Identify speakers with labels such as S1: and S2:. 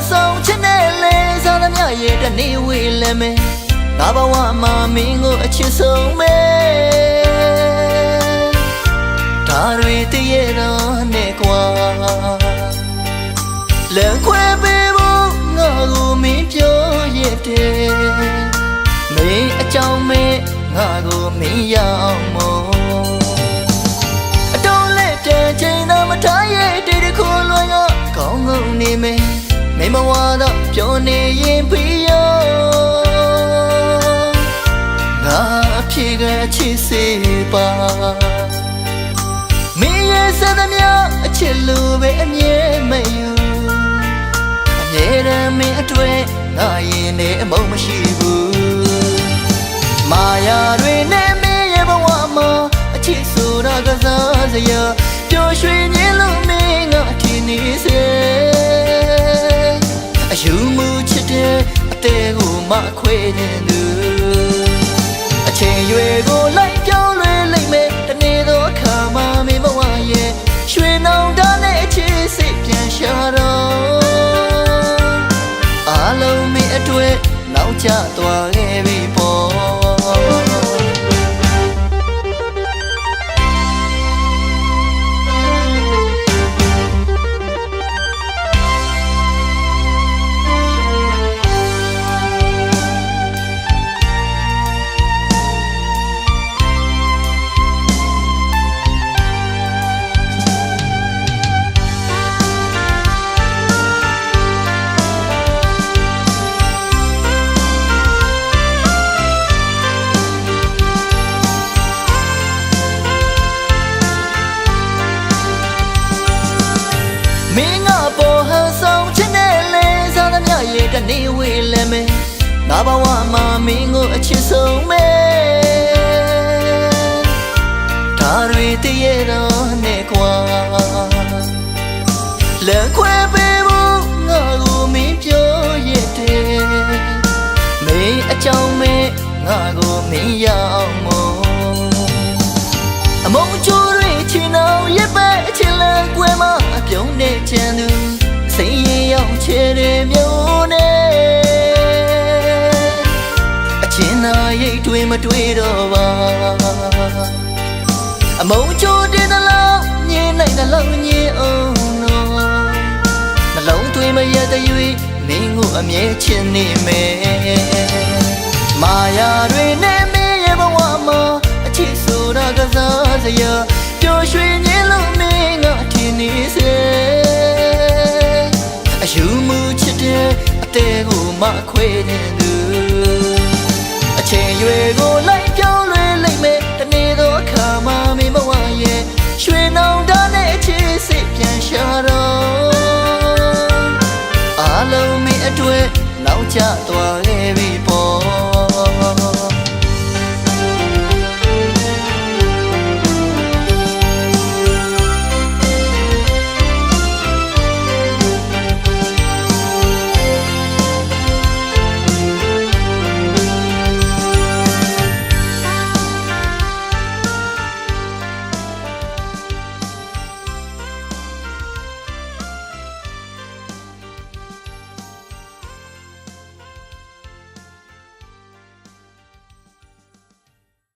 S1: ဆောင်ချင်တဲ့လေစားသမျှရဲ့တနေ့ဝေးလည်းမဲငါဘဝမှာမင်းကိုအချစ်ဆုံးမဲဒါတွေတည်းရဲ့တော့နဲ့ကွာလက်ခွဲပေးဖို့ငါကိုမင်းပြောရတဲ့မင်းအကြောင်းမဲငါကိုမင်းရအောင်မို့အတော်လက်တဲ့ချိန်တော့မထားရဲ့တေတခုလွန်ကကောင်းကောင်းနေမယ်မိမဝါတော့ပြောနေရင်ပြီးရောငါအဖြစ်ကချစ်စေပါမင်းရဲ့စသမျှအချစ်လိုပဲအမြဲမယူအမြဲတမ်းမင်းအတွေ့ငါရင်နဲ့အမုန်းမရှိဘူးမာယာတွေနဲ့မင်းရဲ့ဘဝမှာအချစ်ဆိုတာကစားစရာပျော်ရွှင်ခြင်းလို့မင်းငါထင်နေစေအယူမှုချစ်တဲ့အသေးကိုမခွေနေသူအချိန်ရွယ်ကိုလိုက်ပြောင်းလဲလိုက်မယ်တနေ့သောအခါမှာမင်းဘဝရဲ့ရွှေနောင်တနဲ့အချစ်စိတ်ပြန်ရှာတော့အားလုံးမင်းအတွေ့နောက်ကျသွားခဲ့ပြီပေါ့မင်းငါပေါ်ဟန်ဆောင်ချင်တဲ့လေစားသမျှရဲ့တနေ့ဝေးလည်းမဲငါဘဝမှာမင်းကိုအချစ်ဆုံးမဲဒါတွေတည်းရဲ့တော့နဲ့ကွာလက်ခွဲပေးဖို့ငါကိုမင်းပြောရတဲ့မင်းအကြောင်းမဲငါကိုမင်းရအောင်မို့အမုန်းချိုးတွေချင်အောင်ရဲ့ပဲအချစ်လက်ကွယ်မှာအပြုံးနဲ့ချမ်းသူစိတ်ရရောက်ချေတဲ့မျိုးနဲ့အချင်းသာရိတ်တွေမတွေ့တော့ပါအမုန်းချိုးတဲ့လောက်ညင်နိုင်တဲ့လောက်ညင်အောင်နော်နှလုံးသွေးမရတဲ့၍မင်းကိုအမြဲချင်နေမယ်မာယာတွေနဲ့မင်းရဲ့ဘဝမှာအချစ်ဆိုတာကစားစရာပျော်ရွှင်ခြင်းလို့မင်းငါထင်နေစေအယူမှုချစ်တဲ့အသေးကိုမခွေနေသူအချိန်ရွယ်ကိုလိုက်